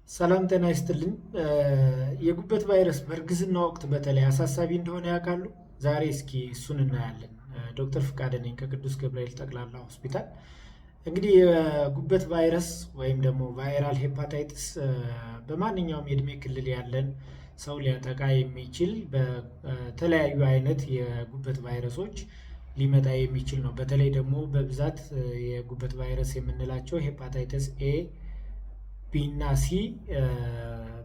ሰላም ጤና ይስጥልኝ። የጉበት ቫይረስ በእርግዝና ወቅት በተለይ አሳሳቢ እንደሆነ ያውቃሉ? ዛሬ እስኪ እሱን እናያለን። ዶክተር ፍቃደ ነኝ ከቅዱስ ገብርኤል ጠቅላላ ሆስፒታል። እንግዲህ የጉበት ቫይረስ ወይም ደግሞ ቫይራል ሄፓታይትስ በማንኛውም የእድሜ ክልል ያለን ሰው ሊያጠቃ የሚችል በተለያዩ አይነት የጉበት ቫይረሶች ሊመጣ የሚችል ነው። በተለይ ደግሞ በብዛት የጉበት ቫይረስ የምንላቸው ሄፓታይተስ ኤ፣ ቢ እና ሲ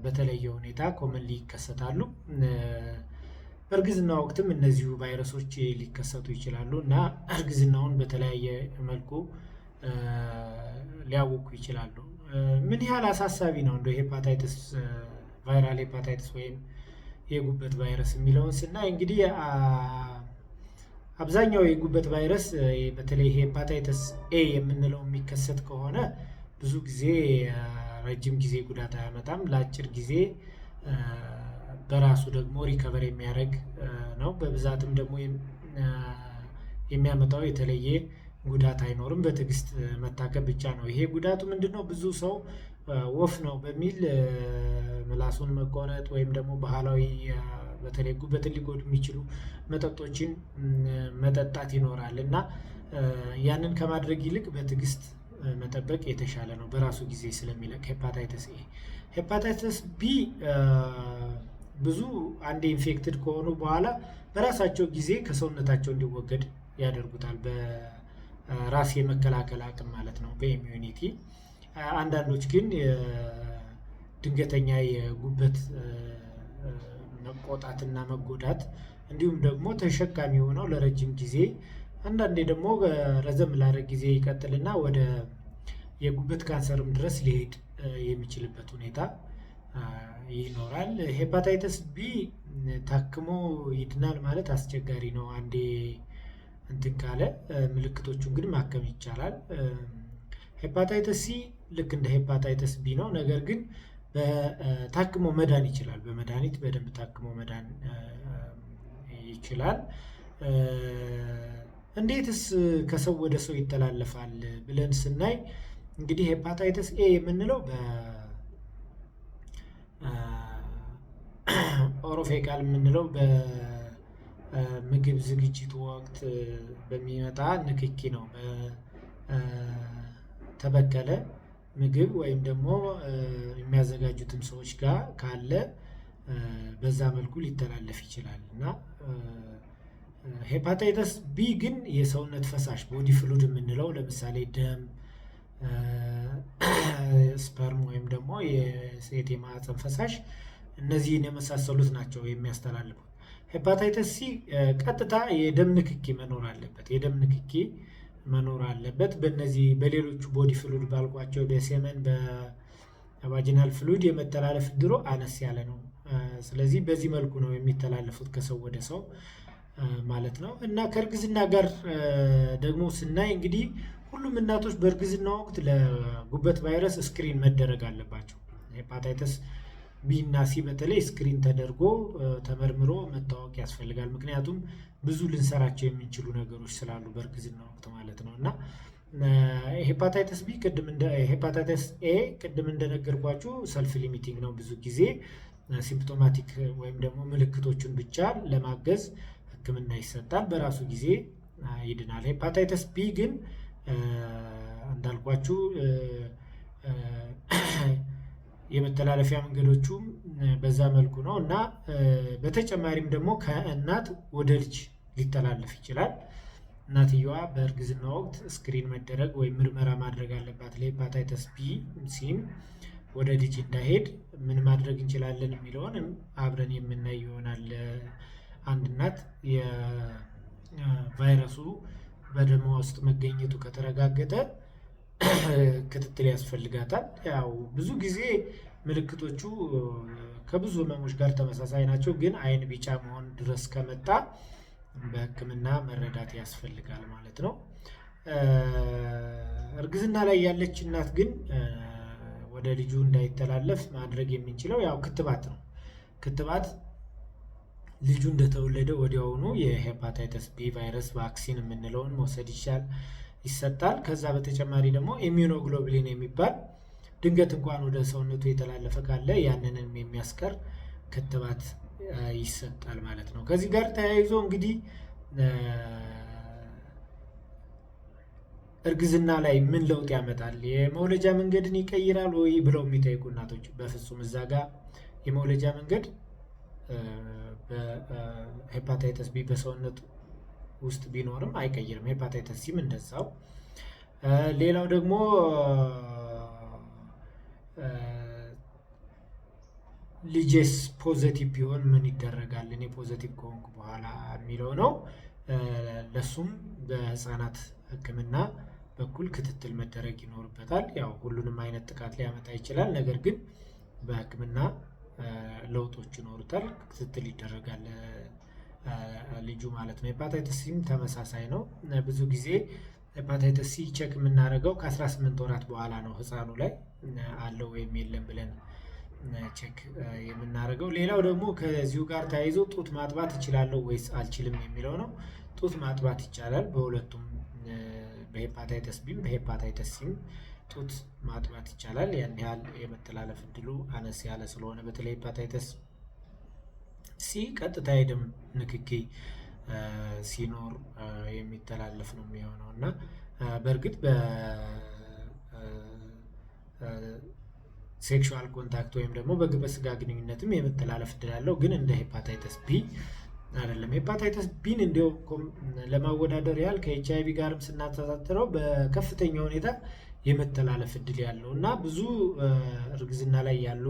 በተለየ ሁኔታ ኮመንሊ ይከሰታሉ። በእርግዝና ወቅትም እነዚሁ ቫይረሶች ሊከሰቱ ይችላሉ እና እርግዝናውን በተለያየ መልኩ ሊያውኩ ይችላሉ። ምን ያህል አሳሳቢ ነው እንደ ሄፓታይተስ ቫይራል ሄፓታይተስ ወይም የጉበት ቫይረስ የሚለውን ስናይ እንግዲህ አብዛኛው የጉበት ቫይረስ በተለይ ሄፓታይተስ ኤ የምንለው የሚከሰት ከሆነ ብዙ ጊዜ ረጅም ጊዜ ጉዳት አያመጣም። ለአጭር ጊዜ በራሱ ደግሞ ሪከቨር የሚያደርግ ነው። በብዛትም ደግሞ የሚያመጣው የተለየ ጉዳት አይኖርም። በትዕግስት መታከም ብቻ ነው። ይሄ ጉዳቱ ምንድን ነው? ብዙ ሰው ወፍ ነው በሚል ምላሱን መቆረጥ ወይም ደግሞ ባህላዊ በተለይ ጉበትን ሊጎዱ የሚችሉ መጠጦችን መጠጣት ይኖራል እና ያንን ከማድረግ ይልቅ በትዕግስት መጠበቅ የተሻለ ነው፣ በራሱ ጊዜ ስለሚለቅ። ሄፓታይተስ ኤ። ሄፓታይተስ ቢ ብዙ አንዴ ኢንፌክትድ ከሆኑ በኋላ በራሳቸው ጊዜ ከሰውነታቸው እንዲወገድ ያደርጉታል፣ በራስ የመከላከል አቅም ማለት ነው፣ በኢሚዩኒቲ። አንዳንዶች ግን ድንገተኛ የጉበት መቆጣትና መጎዳት እንዲሁም ደግሞ ተሸካሚ ሆነው ለረጅም ጊዜ አንዳንዴ ደግሞ ረዘም ላለ ጊዜ ይቀጥልና ወደ የጉበት ካንሰርም ድረስ ሊሄድ የሚችልበት ሁኔታ ይኖራል። ሄፓታይተስ ቢ ታክሞ ይድናል ማለት አስቸጋሪ ነው። አንዴ እንትን ካለ ምልክቶቹን ግን ማከም ይቻላል። ሄፓታይተስ ሲ ልክ እንደ ሄፓታይተስ ቢ ነው። ነገር ግን ታክሞ መዳን ይችላል። በመድኃኒት በደንብ ታክሞ መዳን ይችላል። እንዴትስ ከሰው ወደ ሰው ይተላለፋል ብለን ስናይ እንግዲህ ሄፓታይተስ ኤ የምንለው በኦሮፌካል የምንለው በምግብ ዝግጅት ወቅት በሚመጣ ንክኪ ነው። በተበከለ ምግብ ወይም ደግሞ የሚያዘጋጁትም ሰዎች ጋር ካለ በዛ መልኩ ሊተላለፍ ይችላል እና ሄፓታይተስ ቢ ግን የሰውነት ፈሳሽ ቦዲ ፍሉድ የምንለው ለምሳሌ ደም፣ ስፐርም ወይም ደግሞ የሴት የማህፀን ፈሳሽ፣ እነዚህን የመሳሰሉት ናቸው የሚያስተላልፉት። ሄፓታይተስ ሲ ቀጥታ የደም ንክኪ መኖር አለበት። የደም ንክኪ መኖር አለበት። በእነዚህ በሌሎቹ ቦዲ ፍሉድ ባልኳቸው በሴመን በቫጂናል ፍሉድ የመተላለፍ ድሮ አነስ ያለ ነው። ስለዚህ በዚህ መልኩ ነው የሚተላለፉት ከሰው ወደ ሰው ማለት ነው። እና ከእርግዝና ጋር ደግሞ ስናይ እንግዲህ ሁሉም እናቶች በእርግዝና ወቅት ለጉበት ቫይረስ ስክሪን መደረግ አለባቸው። ሄፓታይተስ ቢ እና ሲ በተለይ ስክሪን ተደርጎ ተመርምሮ መታወቅ ያስፈልጋል። ምክንያቱም ብዙ ልንሰራቸው የሚችሉ ነገሮች ስላሉ በእርግዝና ወቅት ማለት ነው። እና ሄፓታይተስ ቢ ሄፓታይተስ ኤ ቅድም እንደነገርኳችሁ ሰልፍ ሊሚቲንግ ነው። ብዙ ጊዜ ሲምፕቶማቲክ ወይም ደግሞ ምልክቶቹን ብቻ ለማገዝ ሕክምና ይሰጣል፣ በራሱ ጊዜ ይድናል። ሄፓታይተስ ቢ ግን እንዳልኳችሁ የመተላለፊያ መንገዶቹም በዛ መልኩ ነው እና በተጨማሪም ደግሞ ከእናት ወደ ልጅ ሊተላለፍ ይችላል። እናትየዋ በእርግዝና ወቅት ስክሪን መደረግ ወይም ምርመራ ማድረግ አለባት። ለሄፓታይተስ ቢ ሲም ወደ ልጅ እንዳይሄድ ምን ማድረግ እንችላለን የሚለውን አብረን የምናይ ይሆናል። አንድ እናት የቫይረሱ በደሟ ውስጥ መገኘቱ ከተረጋገጠ ክትትል ያስፈልጋታል። ያው ብዙ ጊዜ ምልክቶቹ ከብዙ ህመሞች ጋር ተመሳሳይ ናቸው፣ ግን አይን ቢጫ መሆን ድረስ ከመጣ በሕክምና መረዳት ያስፈልጋል ማለት ነው። እርግዝና ላይ ያለች እናት ግን ወደ ልጁ እንዳይተላለፍ ማድረግ የምንችለው ያው ክትባት ነው። ክትባት ልጁ እንደተወለደ ወዲያውኑ የሄፓታይተስ ቢ ቫይረስ ቫክሲን የምንለውን መውሰድ ይሰጣል። ከዛ በተጨማሪ ደግሞ ኢሚዩኖግሎቡሊን የሚባል ድንገት እንኳን ወደ ሰውነቱ የተላለፈ ካለ ያንንም የሚያስቀር ክትባት ይሰጣል ማለት ነው። ከዚህ ጋር ተያይዞ እንግዲህ እርግዝና ላይ ምን ለውጥ ያመጣል? የመውለጃ መንገድን ይቀይራል ወይ ብለው የሚጠይቁ እናቶች፣ በፍጹም እዛ ጋር የመውለጃ መንገድ በሄፓታይተስ ቢ በሰውነት ውስጥ ቢኖርም አይቀይርም። ሄፓታይተስ ሲም እንደዛው። ሌላው ደግሞ ልጄስ ፖዘቲቭ ቢሆን ምን ይደረጋል እኔ ፖዘቲቭ ከሆንኩ በኋላ የሚለው ነው። ለሱም በህፃናት ሕክምና በኩል ክትትል መደረግ ይኖርበታል። ያው ሁሉንም አይነት ጥቃት ሊያመጣ ይችላል፣ ነገር ግን በሕክምና ለውጦች ይኖሩታል፣ ክትትል ይደረጋል ልጁ ማለት ነው። ሄፓታይተስ ሲም ተመሳሳይ ነው። ብዙ ጊዜ ሄፓታይተስ ሲ ቼክ የምናደርገው ከ18 ወራት በኋላ ነው ህፃኑ ላይ አለው ወይም የለም ብለን ቼክ የምናደርገው። ሌላው ደግሞ ከዚሁ ጋር ተያይዞ ጡት ማጥባት እችላለሁ ወይስ አልችልም የሚለው ነው። ጡት ማጥባት ይቻላል በሁለቱም በሄፓታይተስ ቢም በሄፓታይተስ ሲም ጡት ማጥባት ይቻላል። ያን ያህል የመተላለፍ እድሉ አነስ ያለ ስለሆነ በተለይ ሄፓታይተስ ሲ ቀጥታ የደም ንክኪ ሲኖር የሚተላለፍ ነው የሚሆነው እና በእርግጥ ሴክሹዋል ኮንታክት ወይም ደግሞ በግብረ ስጋ ግንኙነትም የመተላለፍ እድል አለው፣ ግን እንደ ሄፓታይተስ ቢ አይደለም። ሄፓታይተስ ቢን እንዲያው ለማወዳደር ያህል ከኤችአይቪ ጋርም ስናተሳስረው በከፍተኛ ሁኔታ የመተላለፍ እድል ያለው እና ብዙ እርግዝና ላይ ያሉ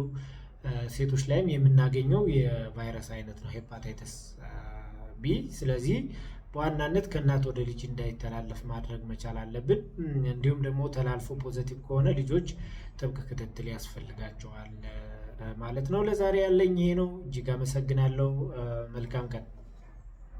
ሴቶች ላይም የምናገኘው የቫይረስ አይነት ነው ሄፓታይተስ ቢ። ስለዚህ በዋናነት ከእናት ወደ ልጅ እንዳይተላለፍ ማድረግ መቻል አለብን። እንዲሁም ደግሞ ተላልፎ ፖዘቲቭ ከሆነ ልጆች ጥብቅ ክትትል ያስፈልጋቸዋል ማለት ነው። ለዛሬ ያለኝ ይሄ ነው። እጅግ አመሰግናለሁ። መልካም ቀን።